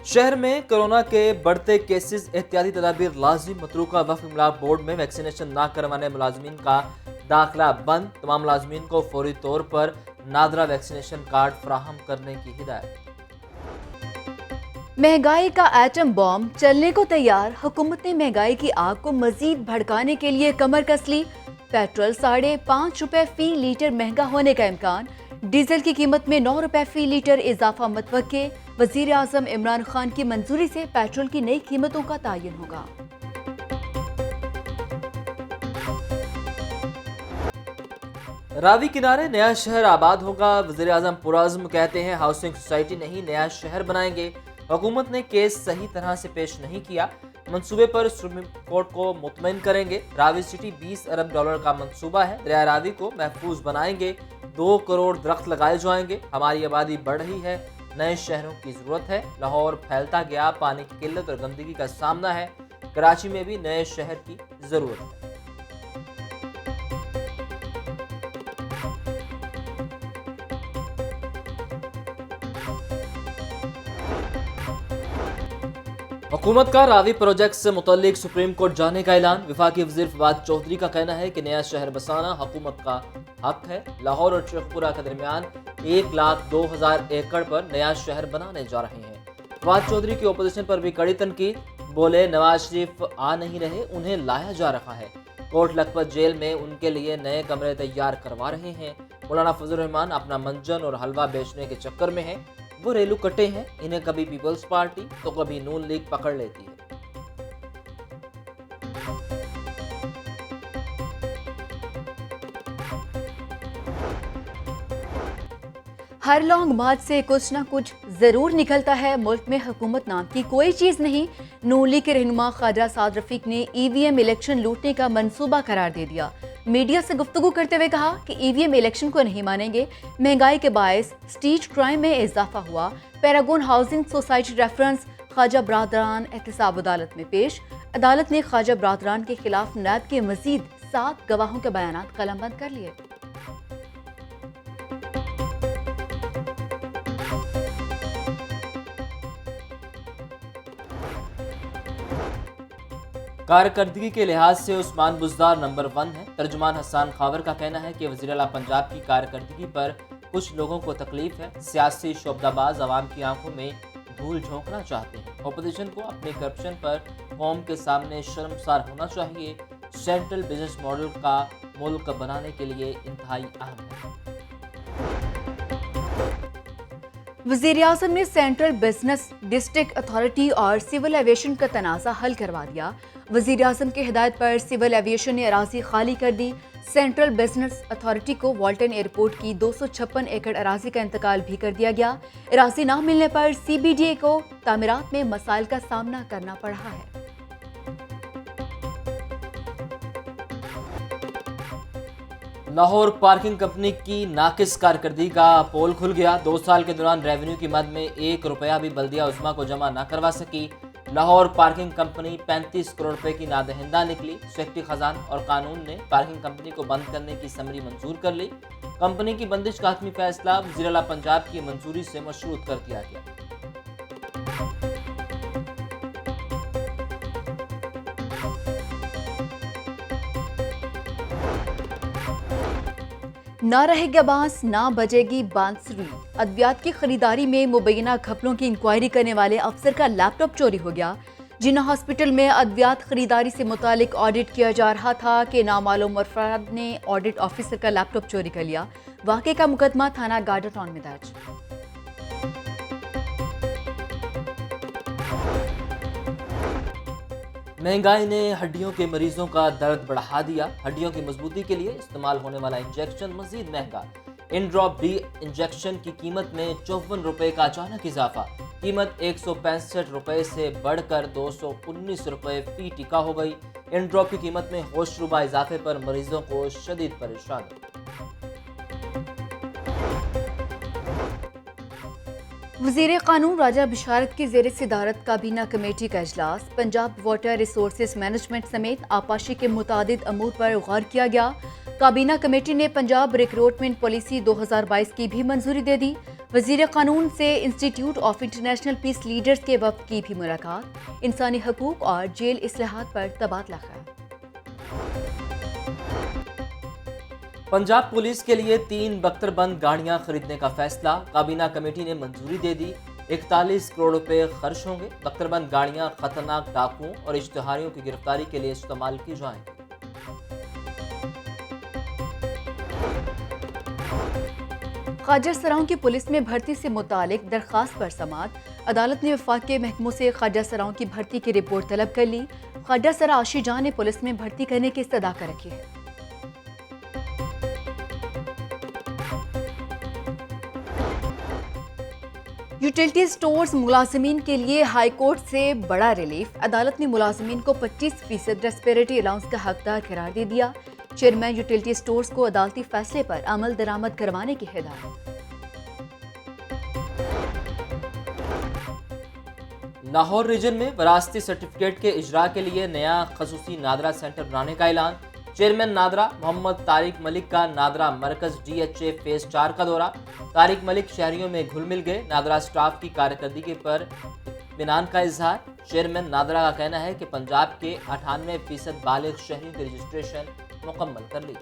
शहर में कोरोना के बढ़ते केसेस एहतियाती तदाबीर लाजिम। मतरूका वक्फ इमला बोर्ड में वैक्सीनेशन ना करवाने मुलाजमीन का दाखिला बंद। तमाम मुलाजमीन को फौरी तौर पर नादरा वैक्सीनेशन कार्ड फराहम करने की हिदायत। महंगाई का एटम बॉम्ब चलने को तैयार। हुकूमत ने महंगाई की आग को मजीद भड़काने के लिए कमर कस ली। पेट्रोल ₹5.5 फी लीटर महंगा होने का इम्कान। डीजल की कीमत में ₹9 फी लीटर इजाफा मुतवक्के। वजीर आजम इमरान खान की मंजूरी से पेट्रोल की नई कीमतों का तयन होगा। रावी किनारे नया शहर आबाद होगा। वजीर आजम पुराज़्म कहते हैं हाउसिंग सोसाइटी नहीं नया शहर बनाएंगे। हुकूमत ने केस सही तरह से पेश नहीं किया। मंसूबे पर सुप्रीम कोर्ट को मुतमईन करेंगे। रावी सिटी $20 अरब का मंसूबा है। दरिया रावी को महफूज बनाएंगे। 2 करोड़ दरख्त लगाए जाएंगे। हमारी आबादी बढ़ रही है, नए शहरों की जरूरत है। लाहौर फैलता गया, पानी की किल्लत और गंदगी का सामना है। कराची में भी नए शहर की जरूरत है। हुकूमत का रावी प्रोजेक्ट से मुतल्लिक सुप्रीम कोर्ट जाने का ऐलान। वफाकी वज़ीर फवाद चौधरी का कहना है कि नया शहर बसाना हुकूमत का हक है। लाहौर और शेखपुरा के दरमियान 1,02,000 एकड़ पर नया शहर बनाने जा रहे हैं। फवाद चौधरी की ओपोजिशन पर भी कड़ी तनकीद। बोले नवाज शरीफ आ नहीं रहे, उन्हें लाया जा रहा है। कोट लखपत जेल में उनके लिए नए कमरे तैयार करवा रहे हैं। मौलाना फजल रहमान अपना मंजन और हलवा बेचने के चक्कर में हैं। वो रेलू कटे हैं, इन्हें कभी पीपल्स पार्टी तो कभी नून लीग पकड़ लेती है। हर लॉन्ग मार्च से कुछ ना कुछ जरूर निकलता है। मुल्क में हुकूमत नाम की कोई चीज नहीं। नून लीग के रहनुमा ख्वाजा साद रफीक ने ईवीएम इलेक्शन लूटने का मंसूबा करार दे दिया। मीडिया से गुफ्तगू करते हुए कहा कि ईवीएम इलेक्शन को नहीं मानेंगे। महंगाई के बायस स्ट्रीट क्राइम में इजाफा हुआ। Paragon housing society reference Khawaja बरादरान एहतसाब अदालत में पेश। अदालत ने ख्वाजा बरादरान के खिलाफ नैब के मजीद 7 गवाहों के बयानात कलमबंद कर लिए। कारकर्दगी के लिहाज से उस्मान बुज़दार नंबर 1 है। तर्जुमान हसन खावर का कहना है कि वज़ीर आला पंजाब की कारकर्दगी पर कुछ लोगों को तकलीफ है। सियासी शोबदाबाज अवाम की आंखों में धूल झोंकना चाहते हैं। अपोजिशन को अपने करप्शन पर कौम के सामने शर्मसार होना चाहिए। सेंट्रल बिजनेस मॉडल का मुल्क बनाने के लिए इंतहाई अहम है। वज़ीर आज़म ने सेंट्रल बिजनेस डिस्ट्रिक्ट अथॉरिटी और सिविल एविएशन का तनाज़ा हल करवा दिया। वज़ीर आज़म की हिदायत पर सिविल एविएशन ने अराजी खाली कर दी। सेंट्रल बिजनेस अथॉरिटी को वाल्टन एयरपोर्ट की 256 एकड़ अराजी का इंतकाल भी कर दिया गया। अराजी न मिलने पर CBDA को तामीरात में मसाइल का सामना करना पड़ा है। लाहौर पार्किंग कंपनी की नाकिस कारकर्दगी का पोल खुल गया। 2 साल के दौरान रेवेन्यू की मद में 1 रुपया भी बल्दिया उस्मा को जमा न करवा सकी। लाहौर पार्किंग कंपनी 35 करोड़ रुपए की नादहिंदा निकली। सेक्रेटरी खजान और कानून ने पार्किंग कंपनी को बंद करने की समरी मंजूर कर ली। कंपनी की बंदिश का हतमी फैसला वज़ीर आला पंजाब की मंजूरी से मशरूत कर दिया गया। ना रहेगा बांस ना बजेगी बांसुरी। अद्वियात की खरीदारी में मुबैना घपलों की इंक्वायरी करने वाले अफसर का लैपटॉप चोरी हो गया। जिन्ना हॉस्पिटल में अद्वियात खरीदारी से मुतालिक ऑडिट किया जा रहा था कि नामालूम अफराद ने ऑडिट ऑफिसर का लैपटॉप चोरी कर लिया। वाक़े का मुकदमा थाना गार्डन टाउन में दर्ज। महंगाई ने हड्डियों के मरीजों का दर्द बढ़ा दिया। हड्डियों की मजबूती के लिए इस्तेमाल होने वाला इंजेक्शन मजीद महंगा। इन ड्रॉप डी इंजेक्शन की कीमत में 54 रुपए का अचानक इजाफा। कीमत 165 रुपए से बढ़कर 219 रुपए फी टीका हो गई। इन ड्रॉप की कीमत में होशरुबा इजाफे पर मरीजों को शदीद परेशानी। वज़ीर कानून राजा बिशारत की ज़ेर सदारत काबीना कमेटी का इजलास। पंजाब वाटर रिसोर्सेज मैनेजमेंट समेत आपाशी के मुतादिद अमूर पर गौर किया गया। काबीना कमेटी ने पंजाब रिक्रूटमेंट पॉलिसी 2022 की भी मंजूरी दे दी। वजीर कानून से institute of international peace leaders के वफ्द की भी मुलाकात। इंसानी हकूक और जेल इस्लाहात पर तबादला ख्याल। पंजाब पुलिस के लिए 3 बख्तरबंद गाड़ियां खरीदने का फैसला। काबीना कमेटी ने मंजूरी दे दी। 41 करोड़ रुपए खर्च होंगे। बख्तरबंद गाड़ियां खतरनाक डाकुओं और इश्तिहारियों की गिरफ्तारी के लिए इस्तेमाल की जाएंगी। ख्वाजा सराओं की पुलिस में भर्ती से मुतालिक दरख्वास्त पर समाअत। अदालत ने वफाक के महकमों से ख्वाजा सराओं की भर्ती की रिपोर्ट तलब कर ली। ख्वाजा सरा आशी जान ने पुलिस में भर्ती करने की इस्तदा कर रखी है। यूटिलिटी स्टोर्स मुलाजिमीन के लिए हाई कोर्ट से बड़ा रिलीफ। अदालत ने मुलाजिमीन को 25% रेस्पिरेटरी अलाउंस का हकदार करार दे दिया। चेयरमैन यूटिलिटी स्टोर्स को अदालती फैसले पर अमल दरामद करवाने की हिदायत। लाहौर रीजन में वरासती सर्टिफिकेट के इजरा के लिए नया खसूसी नादरा सेंटर बनाने का ऐलान। चेयरमैन नादरा मोहम्मद तारिक मलिक का नादरा मरकज DHA फेज 4 का दौरा। तारिक मलिक शहरियों में घुल मिल गए। नादरा स्टाफ की कारकर्दगी पर इत्मीनान का इजहार। चेयरमैन नादरा का कहना है कि पंजाब के 98% बालिग शहरियों की रजिस्ट्रेशन मुकम्मल कर ली।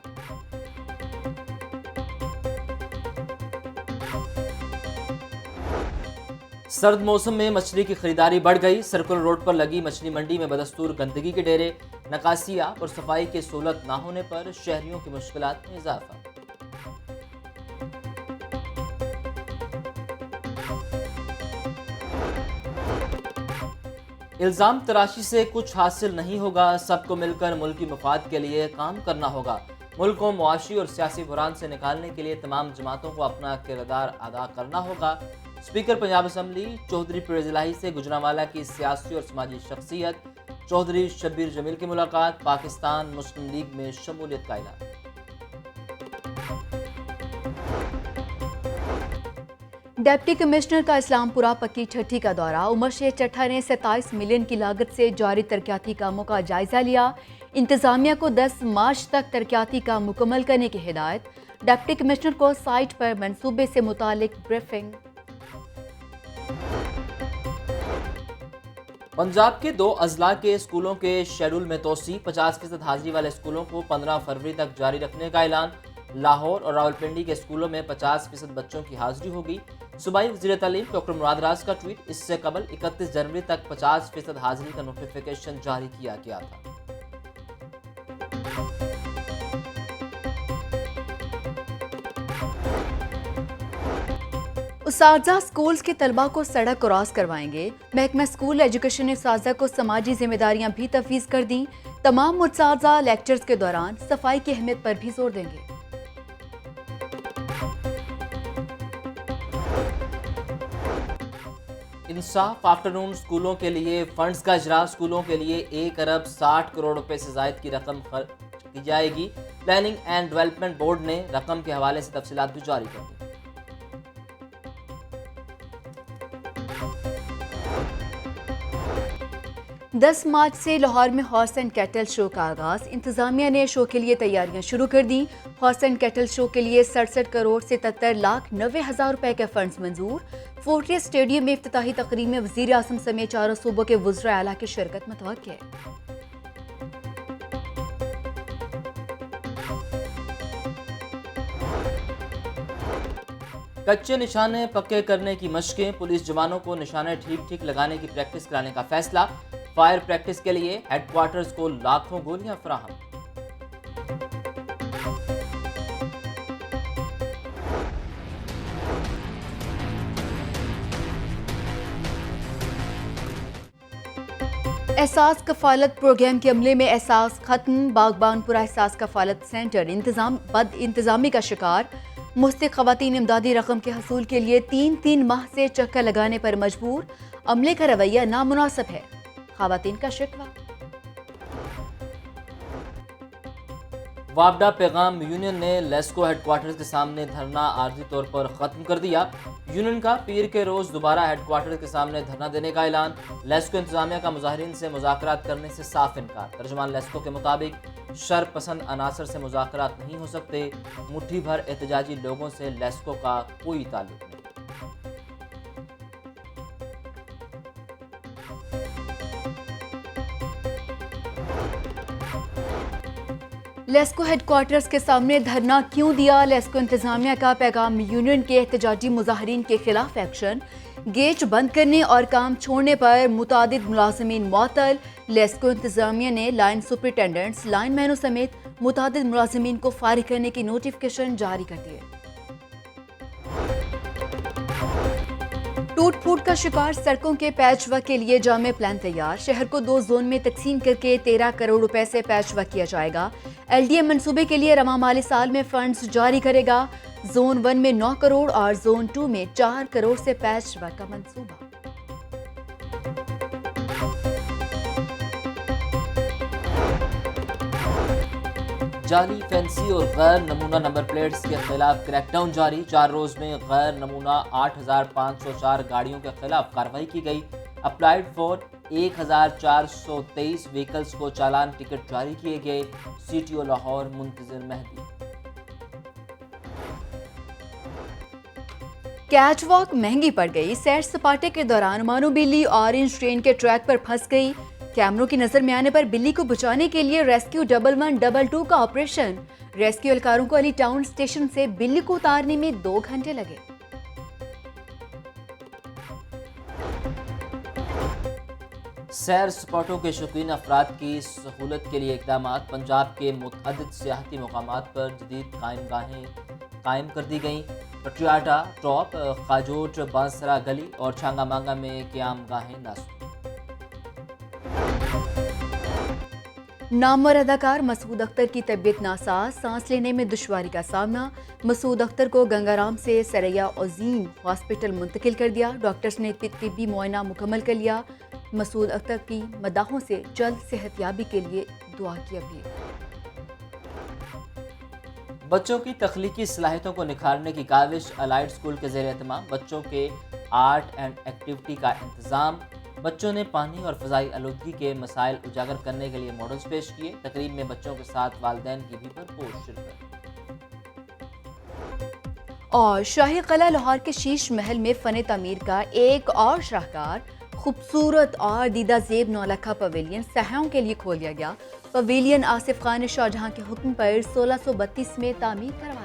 सर्द मौसम में मछली की खरीदारी बढ़ गई। सर्कुलर रोड पर लगी मछली मंडी में बदस्तूर गंदगी के डेरे, नकासिया और सफाई की सहूलत न होने पर शहरियों की मुश्किलात में इजाफा। इल्जाम तराशी से कुछ हासिल नहीं होगा। सबको मिलकर मुल्की मफाद के लिए काम करना होगा। मुल्क को मुआशी और सियासी बुहरान से निकालने के लिए तमाम जमातों को अपना किरदार अदा करना होगा। स्पीकर पंजाब असम्बली चौधरी परवेज इलाही से गुजरांवाला की सियासी और समाजी शख्सियत चौधरी शब्बीर जमील की मुलाकात। पाकिस्तान मुस्लिम लीग में शमूलियत का ऐलान। डिप्टी कमिश्नर का इस्लामपुरा पक्की छठी का दौरा। उमर शेख चट्ठा ने 27 मिलियन की लागत से जारी तरक्याती कामों का जायजा लिया। इंतजामिया को 10 मार्च तक तरक्याती काम मुकम्मल करने की हिदायत। डिप्टी कमिश्नर को साइट पर मंसूबे से मुतालिक ब्रीफिंग। पंजाब के 2 अजला के स्कूलों के शेड्यूल में तोसी। 50% हाजिरी वाले स्कूलों को 15 फरवरी तक जारी रखने का ऐलान। लाहौर और रावलपिंडी के स्कूलों में 50% बच्चों की हाजिरी होगी। सूबाई वज़ीर तालीम डॉक्टर मुराद राज का ट्वीट। इससे कबल 31 जनवरी तक 50% हाजिरी का नोटिफिकेशन जारी किया गया था। उसाजा स्कूल्स के तलबा को सड़क क्रॉस करवाएंगे। महकमा स्कूल एजुकेशन ने उसाजा को समाजी जिम्मेदारियां भी तफवीज़ कर दी। तमाम उसाजा लेक्चर्स के दौरान सफाई की अहमियत पर भी जोर देंगे। इंसाफ आफ्टरनून स्कूलों के लिए फंड्स का इजरा। स्कूलों के लिए 1 अरब 60 करोड़ रुपए से जायद की रकम खर्च की जाएगी। प्लानिंग एंड डेवलपमेंट बोर्ड ने रकम के हवाले से तफसीलात भी जारी कर दी। 10 मार्च से लाहौर में हॉर्स एंड कैटल शो का आगाज। इंतजामिया ने शो के लिए तैयारियां शुरू कर दी। हॉर्स एंड कैटल शो के लिए 67 करोड़ 77,90,000 रुपए के फंड्स मंजूर। फोर्ट्रेस स्टेडियम में इफ्तिताही तकरीब में वजीर आजम समेत 4 सूबों के वज़रा आला की शिरकत मुतवक्किल है। कच्चे निशाने पक्के करने की मशकें। पुलिस जवानों को निशाने ठीक लगाने की प्रैक्टिस कराने का फैसला। फायर प्रैक्टिस के लिए हेडक्वार्टर्स को लाखों गोलियां फराहम। एहसास कफालत प्रोग्राम के अमले में एहसास खत्म। बागबानपुरा एहसास कफालत सेंटर इंतजामी का शिकार। मुस्तहिक खवातीन इमदादी रकम के हसूल के लिए 3 माह से चक्कर लगाने पर मजबूर। अमले का रवैया नामुनासिब है, खवातीन का शिकवा। वापडा पैगाम यूनियन ने लेस्को हेडक्वार्टर्स के सामने धरना आर्जी तौर पर खत्म कर दिया। यूनियन का पीर के रोज दोबारा हेडक्वार्टर्स के सामने धरना देने का ऐलान। लेस्को इंतजामिया का मुजाहिरीन से मुज़ाकरात करने से साफ इनकार। तर्जुमान लेस्को के मुताबिक शर पसंद अनासर से मुज़ाकरात नहीं हो सकते। मुट्ठी भर एहतजाजी लोगों से लेस्को का कोई ताल्लुक नहीं। लेस्को हेडक्वार्टर्स के सामने धरना क्यों दिया? लेस्को इंतजामिया का पैगाम यूनियन के एहतजाजी मुजाहिरीन के खिलाफ एक्शन। गेट बंद करने और काम छोड़ने पर मुतादिद मुलाजिमीन मुअत्तल। लेस्को इंतजामिया ने लाइन सुपरिटेंडेंट्स, लाइन मैनों समेत मुतादिद मुलाजिमीन को फारिग करने की नोटिफिकेशन जारी कर दिए। टूट फूट का शिकार सड़कों के पैचवर्क के लिए जामे प्लान तैयार। शहर को 2 जोन में तकसीम करके 13 करोड़ रुपए से पैचवर्क किया जाएगा। एलडीएम मंसूबे के लिए रवा माली साल में फंड्स जारी करेगा। जोन 1 में 9 करोड़ और जोन 2 में 4 करोड़ से पैचवर्क का मंसूबा। जाली, फैंसी और गैर नमूना नंबर प्लेट्स के खिलाफ क्रैकडाउन जारी। 4 रोज में गैर नमूना 8,504 गाड़ियों के खिलाफ कार्रवाई की गई। अप्लाइड फॉर 1,423 व्हीकल्स को चालान टिकट जारी किए गए। CTO Lahore Muntazir Mehdi. Catwalk महंगी पड़ गई। सैर सपाटे के दौरान मानो बिल्ली ऑरेंज ट्रेन के ट्रैक पर फंस गई। कैमरों की नजर में आने पर बिल्ली को बचाने के लिए रेस्क्यू 1122 का ऑपरेशन। रेस्क्यू एहलकारों को अली टाउन स्टेशन से बिल्ली को उतारने में 2 घंटे लगे। सैर स्पॉटों के शौकीन अफराद की सहूलत के लिए इकदाम। पंजाब के मुतअद्दिद सियाहती मकामात पर जदीद कायमगाहें कायम कर दी गईं। पटियाला टॉप, खाजोट, बांसरा गली और छांगा मांगा में क्याम गाहें नासूब। नामवर अदाकार मसूद अख्तर की तबीयत नासाज, सांस लेने में दुश्वारी का सामना। मसूद अख्तर को गंगाराम से सरैया अजीम हॉस्पिटल मुंतकिल कर दिया। डॉक्टर्स ने तिब्बी मुआयना मुकम्मल कर लिया। मसूद अख्तर की मदाहों से जल्द सेहतयाबी के लिए दुआ की अपील। बच्चों की तख्लीकी सलाहियतों को निखारने की काविश। अलाइड स्कूल के ज़ेर एहतमाम बच्चों के आर्ट एंड एक्टिविटी का इंतज़ाम। बच्चों ने पानी और फ़ज़ाई आलूदगी के मसाइल उजागर करने के लिए मॉडल्स पेश किए। तकरीब में बच्चों के साथ वालिदैन की भी भरपूर शिरकत। और शाही किला लाहौर के शीश महल में फ़न तामीर का एक और शाहकार खूबसूरत और दीदा जेब नौलखा पवेलियन सयाहों के लिए खोल दिया गया। पवेलियन आसिफ खान ने शाहजहां के हुक्म पर 1632 में तामीर करवाया।